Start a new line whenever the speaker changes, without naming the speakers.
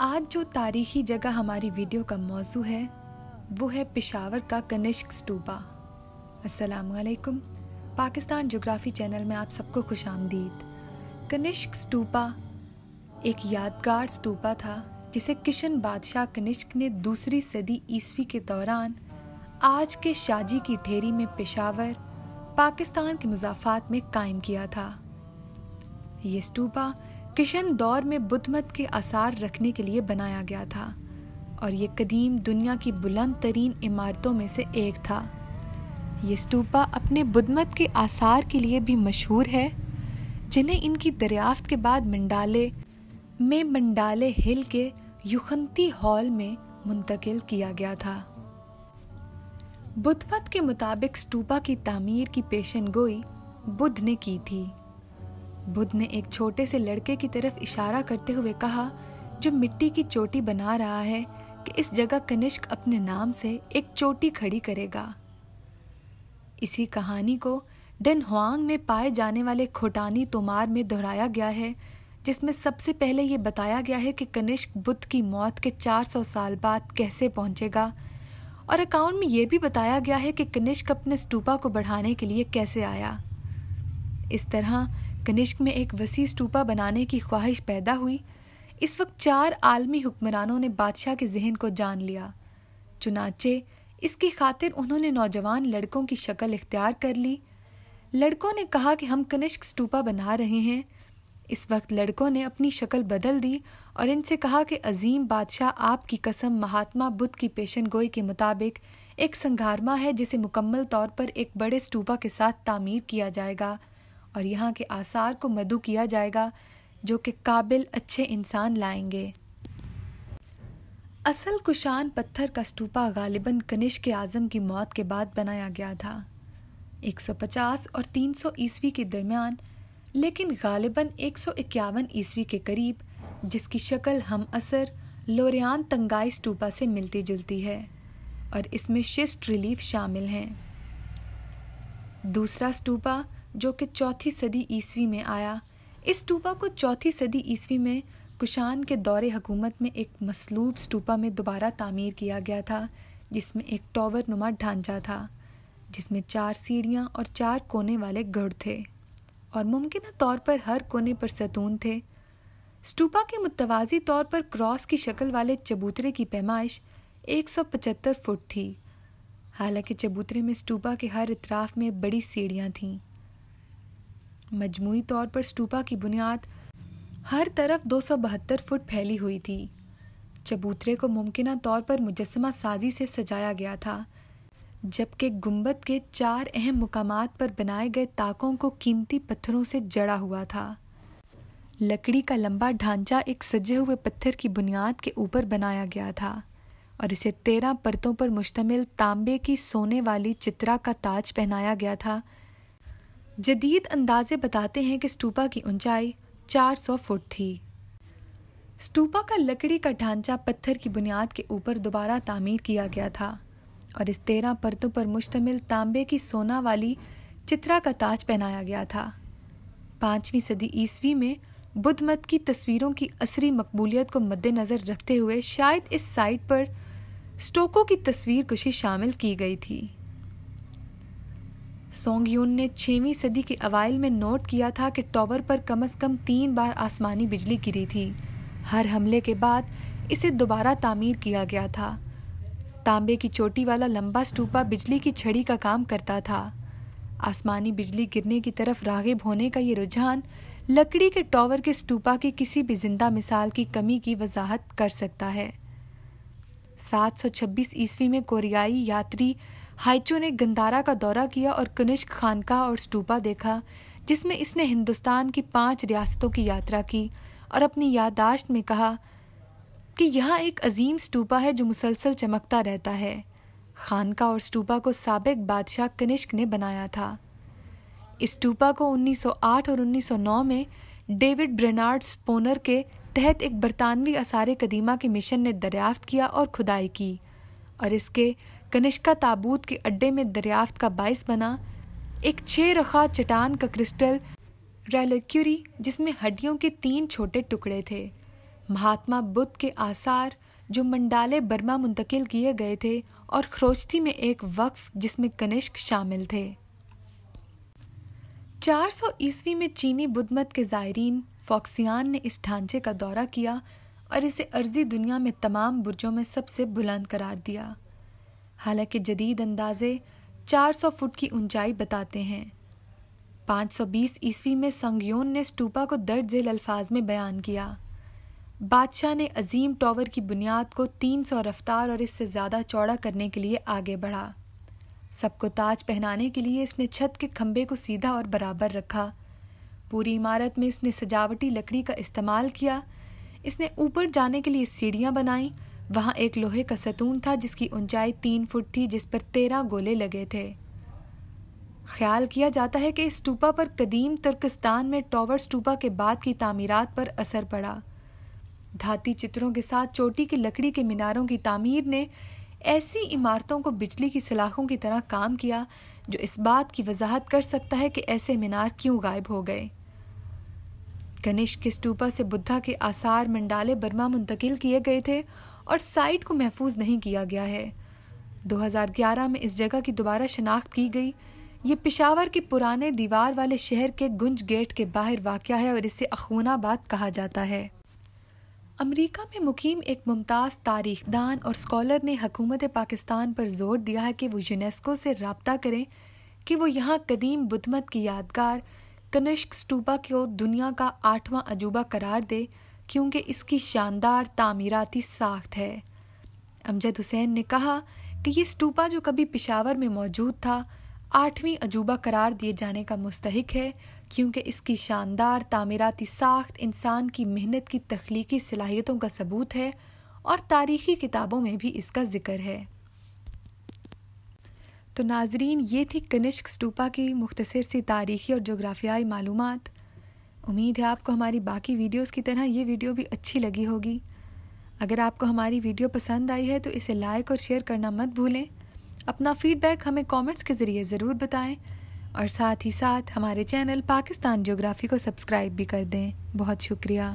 आज जो तारीखी जगह हमारी वीडियो का मौजू है वो है पेशावर का कनिष्क स्तूपा। अस्सलामुअलैकुम। पाकिस्तान ज्योग्राफी चैनल में आप सबको खुशामदीद। कनिष्क स्तूपा एक यादगार स्तूपा था जिसे किशन बादशाह कनिष्क ने दूसरी सदी ईस्वी के दौरान आज के शाजी की ढेरी में पेशावर पाकिस्तान के मुज़ाफ़ात में कायम किया था। ये स्तूपा किशन दौर में बुद्ध मत के आसार रखने के लिए बनाया गया था और ये कदीम दुनिया की बुलंद तरीन इमारतों में से एक था। ये स्तूपा अपने बुद्ध मत के आसार के लिए भी मशहूर है, जिन्हें इनकी दरियाफ्त के बाद मंडाले हिल के युखंती हॉल में मुंतकिल किया गया था। बुद्ध मत के मुताबिक स्तूपा की तामीर की पेशनगोई बुद्ध ने की थी। बुद्ध ने एक छोटे से लड़के की तरफ इशारा करते हुए कहा, जो मिट्टी की चोटी बना रहा है, कि इस जगह कनिष्क अपने नाम से एक चोटी खड़ी करेगा। इसी कहानी को डन हुआंग में पाए जाने वाले खोटानी तोमार में दोहराया गया है, जिसमें सबसे पहले ये बताया गया है कि कनिष्क बुद्ध की मौत के 400 साल बाद कैसे पहुंचेगा, और अकाउंट में ये भी बताया गया है कि कनिष्क अपने स्तूपा को बढ़ाने के लिए कैसे आया। इस तरह कनिष्क में एक वसी स्तूपा बनाने की ख्वाहिश पैदा हुई। इस वक्त 4 आलमी हुक्मरानों ने बादशाह के जहन को जान लिया। चुनाचे इसकी खातिर उन्होंने नौजवान लड़कों की शक्ल इख्तियार कर ली। लड़कों ने कहा कि हम कनिष्क स्तूपा बना रहे हैं। इस वक्त लड़कों ने अपनी शक्ल बदल दी और इनसे कहा कि अजीम बादशाह, आपकी कसम महात्मा बुद्ध की पेशनगोई के मुताबिक एक संघारमा है जिसे मुकम्मल तौर पर एक बड़े स्तूपा के साथ तामीर किया जाएगा और यहाँ के आसार को मदू किया जाएगा जो कि काबिल अच्छे इंसान लाएंगे। असल कुशान पत्थर का स्तूपा गालिबन कनिष्क आज़म की मौत के बाद बनाया गया था 150 और 300 ईस्वी के दरमियान, लेकिन गालिबन 151 ईस्वी के करीब, जिसकी शक्ल हम असर लोरियान तंगाई स्तूपा से मिलती जुलती है और इसमें शिस्ट रिलीफ शामिल हैं। दूसरा स्तूपा जो कि 4वीं सदी ईस्वी में आया, इस स्तूपा को 4वीं सदी ईस्वी में कुशान के दौरे हुकूमत में एक मसलूब स्तूपा में दोबारा तामीर किया गया था, जिसमें एक टॉवर नुमा ढांचा था जिसमें 4 सीढ़ियाँ और 4 कोने वाले गढ़ थे और मुमकिन तौर पर हर कोने पर सतून थे। स्तूपा के मुतवाज़ी तौर पर क्रॉस की शक्ल वाले चबूतरे की पैमाइश 175 फुट थी। हालांकि चबूतरे में स्तूपा के हर इतराफ में बड़ी सीढ़ियाँ थीं। मजमूई तौर पर स्तूपा की बुनियाद हर तरफ 272 फुट फैली हुई थी। चबूतरे को मुमकिना तौर पर मुजस्समा साजी से सजाया गया था, जबकि गुंबद के 4 अहम मुकामात पर बनाए गए ताकों को कीमती पत्थरों से जड़ा हुआ था। लकड़ी का लंबा ढांचा एक सजे हुए पत्थर की बुनियाद के ऊपर बनाया गया था और इसे 13 परतों पर मुश्तमिल तांबे की सोने वाली चित्रा का ताज पहनाया गया था। जदीद अंदाजे बताते हैं कि स्तूपा की ऊंचाई 400 फुट थी। स्तूपा का लकड़ी का ढांचा पत्थर की बुनियाद के ऊपर दोबारा तामीर किया गया था और इस 13 परतों पर मुश्तमिल तांबे की सोना वाली चित्रा का ताज पहनाया गया था। 5वीं सदी ईस्वी में बुद्ध मत की तस्वीरों की असरी मकबूलियत को मद्देनज़र रखते हुए शायद इस साइट पर स्टोको की तस्वीर कुशी शामिल की गई थी। सोंगयून ने 6वीं सदी के अवाइल में नोट किया था कि टॉवर पर कम से कम 3 बार आसमानी बिजली गिरी थी। हर हमले के बाद इसे दोबारा तामीर किया गया था। तांबे की चोटी वाला लंबा स्तूपा बिजली की छड़ी का काम करता था। आसमानी बिजली गिरने की तरफ राग़िब होने का ये रुझान लकड़ी के टॉवर के स्तूपा की किसी भी जिंदा मिसाल की कमी की वजाहत कर सकता है। 726 ईस्वी में कोरियाई यात्री हाइचो ने गंदारा का दौरा किया और कनिष्क खानका और स्तूपा देखा, जिसमें इसने हिंदुस्तान की 5 रियासतों की यात्रा की और अपनी याददाश्त में कहा कि यहाँ एक अजीम स्तूपा है जो मुसलसल चमकता रहता है। खानका और स्तूपा को साबिक बादशाह कनिष्क ने बनाया था। इस स्तूपा को 1908 और 1909 में डेविड ब्रेनार्ड स्पोनर के तहत एक बरतानवी आसार कदीमा के मिशन ने दरियाफ्त किया और खुदाई की और इसके कनिष्का ताबूत के अड्डे में दरियाफ्त का बाइस बना एक 6 रखा चट्टान का क्रिस्टल रेलिक्यूरी, जिसमें हड्डियों के 3 छोटे टुकड़े थे। महात्मा बुद्ध के आसार जो मंडाले बर्मा मुंतकिल किए गए थे और खरोष्ठी में एक वक्फ जिसमें कनिष्क शामिल थे। 400 ईस्वी में चीनी बुद्ध मत के ज़ायरीन फॉक्सियान ने इस ढांचे का दौरा किया और इसे अर्जी दुनिया में तमाम बुर्जों में सबसे बुलंद करार दिया। हालांकि जदीद अंदाजे 400 फुट की ऊंचाई बताते हैं। 520 ईस्वी में संगयोन ने स्टूपा को दर्ज झेल अल्फाज में बयान किया। बादशाह ने अजीम टॉवर की बुनियाद को 300 रफ्तार और इससे ज़्यादा चौड़ा करने के लिए आगे बढ़ा। सबको ताज पहनाने के लिए इसने छत के खंभे को सीधा और बराबर रखा। पूरी इमारत में इसने सजावटी लकड़ी का इस्तेमाल किया। इसने ऊपर जाने के लिए सीढ़ियाँ बनाई। वहाँ एक लोहे का सतून था जिसकी ऊंचाई 3 फुट थी, जिस पर 13 गोले लगे थे। ख्याल किया जाता है कि इस स्टूपा पर कदीम तुर्कस्तान में टॉवर स्टूपा के बाद की तामीरात पर असर पड़ा। धाती चित्रों के साथ चोटी की लकड़ी के मीनारों की तामीर ने ऐसी इमारतों को बिजली की सलाखों की तरह काम किया जो इस बात की वजाहत कर सकता है कि ऐसे मीनार क्यों गायब हो गए। कनिष्क के स्टूपा से बुद्धा के आसार मंडाले बर्मा मुंतकिल किए गए थे और साइट को महफूज नहीं किया गया है। 2011 में इस जगह की दोबारा शनाख्त की गई। ये पेशावर के पुराने दीवार वाले शहर के गुंज गेट के बाहर वाक़या है और इसे अख़ूनाबाद कहा जाता है। अमेरिका में मुकीम एक मुमताज़ तारीखदान और स्कॉलर ने हुकूमत पाकिस्तान पर जोर दिया है कि वो यूनेस्को से राब्ता करें कि वो यहाँ कदीम बुद्ध मत की यादगार कनिष्क स्टूपा को दुनिया का 8वां अजूबा करार दे, क्योंकि इसकी शानदार तामीराती साख्त है। अमजद हुसैन ने कहा कि ये स्टूपा जो कभी पेशावर में मौजूद था 8वीं अजूबा करार दिए जाने का मुस्तहिक है, क्योंकि इसकी शानदार तामीराती साख्त इंसान की मेहनत की तख्लीकी सलाहियतों का सबूत है और तारीख़ी किताबों में भी इसका ज़िक्र है। तो नाजरीन, ये थी कनिष्क स्टूपा की मुख्तसर सी तारीख़ी और जोग्राफियाई मालूमात। उम्मीद है आपको हमारी बाकी वीडियोस की तरह ये वीडियो भी अच्छी लगी होगी। अगर आपको हमारी वीडियो पसंद आई है तो इसे लाइक और शेयर करना मत भूलें। अपना फ़ीडबैक हमें कमेंट्स के ज़रिए ज़रूर बताएं और साथ ही साथ हमारे चैनल पाकिस्तान ज्योग्राफी को सब्सक्राइब भी कर दें। बहुत शुक्रिया।